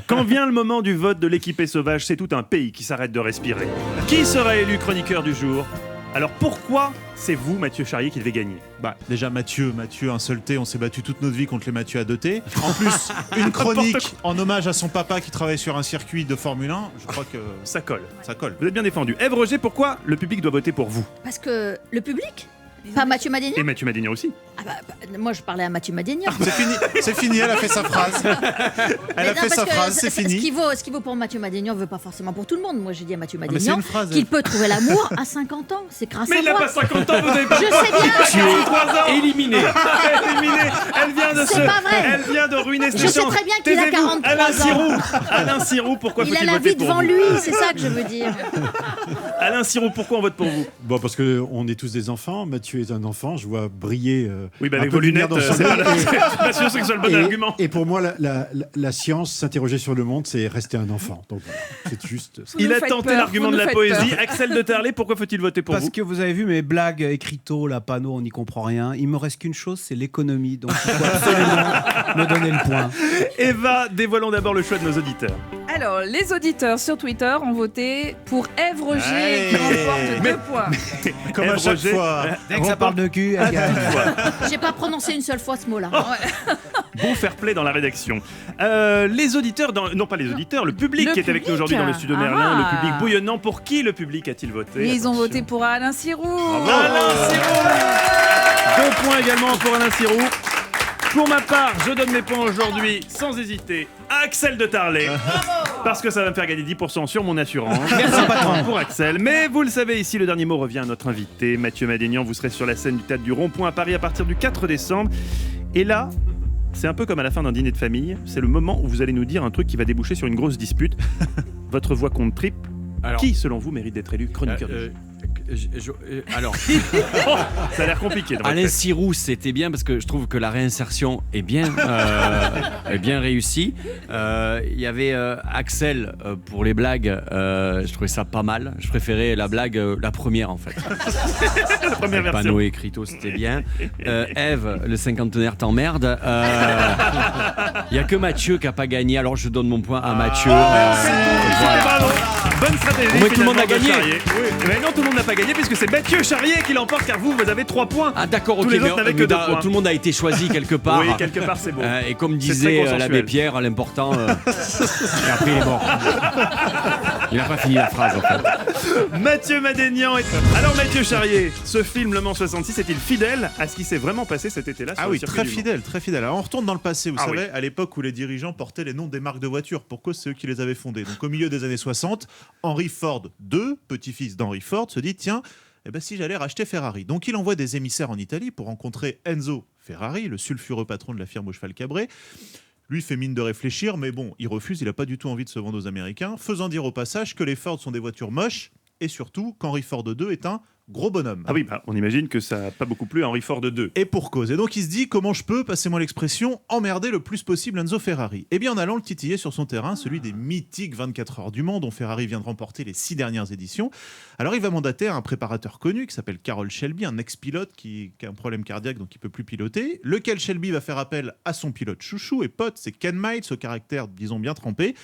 Quand vient le moment du vote de l'équipée sauvage, c'est tout un pays qui s'arrête de respirer. Qui sera élu chroniqueur du jour ? Alors pourquoi c'est vous, Mathieu Charrier, qui devez gagner ? Déjà Mathieu, un seul T, on s'est battu toute notre vie contre les Mathieu à 2 T. En plus, une chronique en hommage à son papa qui travaille sur un circuit de Formule 1, je crois que ça colle. Ça colle. Vous êtes bien défendu. Ève Roger, pourquoi le public doit voter pour vous ? Parce que le public, pas Mathieu Madénian. Et Mathieu Madénian aussi. Moi je parlais à Mathieu Madénian. C'est fini, elle a fait sa phrase. C'est fini. Ce qui vaut pour Mathieu Madénian ne veut pas forcément pour tout le monde. Moi j'ai dit à Mathieu mais c'est Madénian une phrase, qu'il peut trouver l'amour à 50 ans. C'est grâce Mais à il n'a moi. pas 50 ans, vous n'avez pas. Je sais bien. Tu es 3 ans. Éliminé. Éliminé. Elle vient de C'est pas vrai. Elle vient de ruiner ses Je sais chances. très bien qu'il a Taisez-vous. 43 ans. Alain Sirou, pourquoi Il a faut-il la voter vie pour devant vous ? lui, c'est ça que je veux dire. Alain Sirou, pourquoi on vote pour vous ? Bon, parce qu'on est tous des enfants. Mathieu est un enfant. Je vois briller. Oui, un avec peu vos de lumière lunettes, dans son c'est œil. pas sûr que ce soit le bon argument. Et pour moi, la science, s'interroger sur le monde, c'est rester un enfant. Donc voilà, c'est juste. Il nous a faites tenté peur, l'argument vous de nous la faites poésie. peur. Axel de Terlé, pourquoi faut-il voter pour Parce vous ? que vous avez vu mes blagues écriteaux, là, panneaux, on n'y comprend rien. Il me reste qu'une chose, c'est l'économie. Donc il faut absolument me donner le point. Eva, dévoilons d'abord le choix de nos auditeurs. Alors, les auditeurs sur Twitter ont voté pour Ève Roger Allez. qui remporte 2 points. Comme Ève à chaque Roger, fois. Dès que ça parle de cul, elle gagne. J'ai pas prononcé une seule fois ce mot-là. Bon fair play dans la rédaction. Les auditeurs, non pas les auditeurs, le public Le qui est avec nous public. aujourd'hui dans le studio Ah. Merlin, le public bouillonnant. Pour qui le public a-t-il voté ? Mais ils ont Attention. voté pour Alain Sirou. Alain Sirou. 2 points également pour Alain Sirou. Pour ma part, je donne mes points aujourd'hui, sans hésiter, à Axel de Tarlé. Parce que ça va me faire gagner 10% sur mon assurance. Merci, patron. Pour Axel. Mais vous le savez, ici, le dernier mot revient à notre invité, Mathieu Madénian. Vous serez sur la scène du Théâtre du Rond-Point à Paris à partir du 4 décembre. Et là, c'est un peu comme à la fin d'un dîner de famille. C'est le moment où vous allez nous dire un truc qui va déboucher sur une grosse dispute. Votre voix compte triple. Alors, Qui, selon vous, mérite d'être élu chroniqueur du jour ? alors, Ça a l'air compliqué. Dans votre Alain tête. Sirou, c'était bien parce que je trouve que la réinsertion est bien réussie. Il y avait Axel pour les blagues. Je trouvais ça pas mal. Je préférais la blague, la première en fait. La première Le version. panneau écrito, c'était bien. Ève, le cinquantenaire t'emmerde. Il y a que Mathieu qui a pas gagné. Alors je donne mon point à Mathieu. Voilà. Bravo. Bonne stratégie. Au moins, tout le monde a finalement, de gagné. Charrier. Mais non, tout le monde n'a pas gagné puisque c'est Mathieu Charrier qui l'emporte car vous avez 3 points. Ah d'accord, Tous ok, les mais, autres n'avaient que mais 2 points. tout le monde a été choisi quelque part. Oui, quelque part c'est beau. Et comme C'est très disait consensuel. l'abbé Pierre, l'important. Et après il est mort. Il n'a pas fini la phrase en fait. Mathieu Madénian. Alors Mathieu Charrier, ce film Le Mans 66 est-il fidèle à ce qui s'est vraiment passé cet été-là sur Ah le oui, circuit très du Mans ? fidèle, très fidèle. Alors on retourne dans le passé, vous Ah savez, oui. à l'époque où les dirigeants portaient les noms des marques de voitures. Pourquoi c'est eux qui les avaient fondées. Donc au milieu des années 60, Henry Ford II, petit-fils d'Henry Ford, se dit tiens, si j'allais racheter Ferrari. Donc il envoie des émissaires en Italie pour rencontrer Enzo Ferrari, le sulfureux patron de la firme au cheval cabré. Lui fait mine de réfléchir, mais bon, il refuse, il n'a pas du tout envie de se vendre aux Américains, faisant dire au passage que les Ford sont des voitures moches, et surtout qu'Henry Ford II est un gros bonhomme. Ah oui, on imagine que ça n'a pas beaucoup plu à Henry Ford II. Et pour cause. Et donc il se dit, comment je peux, passez-moi l'expression, emmerder le plus possible Enzo Ferrari. Eh bien en allant le titiller sur son terrain, celui des mythiques 24 heures du Mans, dont Ferrari vient de remporter les 6 dernières éditions. Alors il va mandater un préparateur connu qui s'appelle Carroll Shelby, un ex-pilote qui a un problème cardiaque, donc il peut plus piloter. Lequel Shelby va faire appel à son pilote chouchou et pote, c'est Ken Miles, au caractère, disons, bien trempé.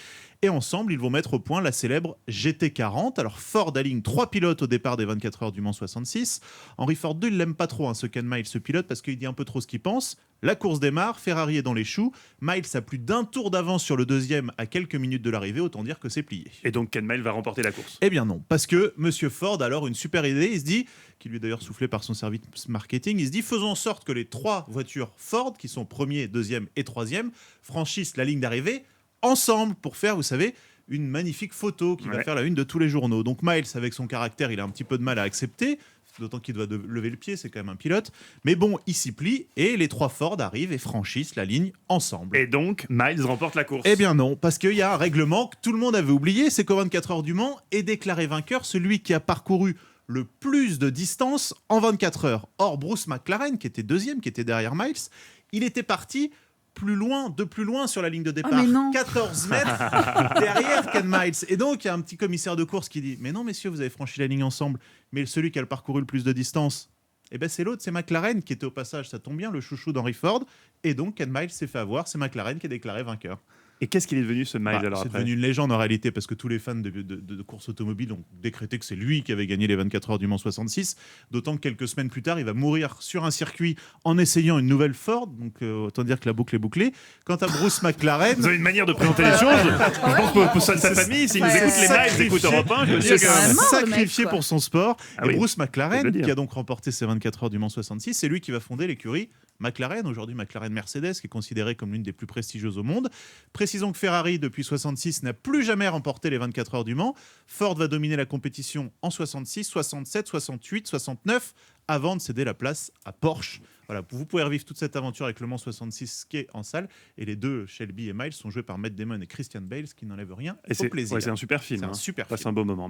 Et ensemble, ils vont mettre au point la célèbre GT40. Alors Ford aligne 3 pilotes au départ des 24 heures du Mans 66. Henry Ford II, il l'aime pas trop, ce Ken Miles, ce pilote, parce qu'il dit un peu trop ce qu'il pense. La course démarre, Ferrari est dans les choux. Miles a plus d'un tour d'avance sur le deuxième à quelques minutes de l'arrivée, autant dire que c'est plié. Et donc Ken Miles va remporter la course. Eh bien non, parce que Monsieur Ford a alors une super idée, il se dit, qui lui est d'ailleurs soufflé par son service marketing, il se dit faisons en sorte que les 3 voitures Ford, qui sont premier, deuxième et troisième, franchissent la ligne d'arrivée ensemble pour faire, vous savez, une magnifique photo qui va faire la une de tous les journaux. Donc Miles, avec son caractère, il a un petit peu de mal à accepter, d'autant qu'il doit lever le pied, c'est quand même un pilote. Mais bon, il s'y plie et les 3 Ford arrivent et franchissent la ligne ensemble. Et donc, Miles remporte la course. Eh bien non, parce qu'il y a un règlement que tout le monde avait oublié, c'est qu'au 24 heures du Mans est déclaré vainqueur celui qui a parcouru le plus de distance en 24 heures. Or, Bruce McLaren, qui était deuxième, qui était derrière Miles, il était parti plus loin sur la ligne de départ, mais non. 14 mètres derrière Ken Miles. Et donc, il y a un petit commissaire de course qui dit « Mais non, messieurs, vous avez franchi la ligne ensemble, mais celui qui a parcouru le plus de distance, eh ben c'est l'autre, c'est McLaren qui était au passage, ça tombe bien, le chouchou d'Henry Ford. Et donc, Ken Miles s'est fait avoir, c'est McLaren qui est déclaré vainqueur. » Et qu'est-ce qu'il est devenu ce Miles alors C'est après devenu une légende en réalité parce que tous les fans de course automobile ont décrété que c'est lui qui avait gagné les 24 heures du Mans 66. D'autant que quelques semaines plus tard, il va mourir sur un circuit en essayant une nouvelle Ford. Donc autant dire que la boucle est bouclée. Quant à Bruce McLaren, Vous avez une manière de présenter les choses. Je pense que pour sa famille, s'ils nous Ouais, écoutent les Miles, ils écoutent Europe 1, je veux dire il que... s'est quand même mort, le mec, sacrifié quoi. pour son sport. Ah et oui, Bruce faut le McLaren, dire. qui a donc remporté ces 24 heures du Mans 66, c'est lui qui va fonder l'écurie McLaren, aujourd'hui McLaren Mercedes, qui est considérée comme l'une des plus prestigieuses au monde. Précisons que Ferrari, depuis 66, n'a plus jamais remporté les 24 heures du Mans. Ford va dominer la compétition en 66, 67, 68, 69, avant de céder la place à Porsche. Voilà, vous pouvez revivre toute cette aventure avec le Mans 66 qui est en salle. Et les deux, Shelby et Miles, sont joués par Matt Damon et Christian Bale, ce qui n'enlève rien Et au plaisir. c'est un super film. C'est un hein. super Passe film. un beau moment.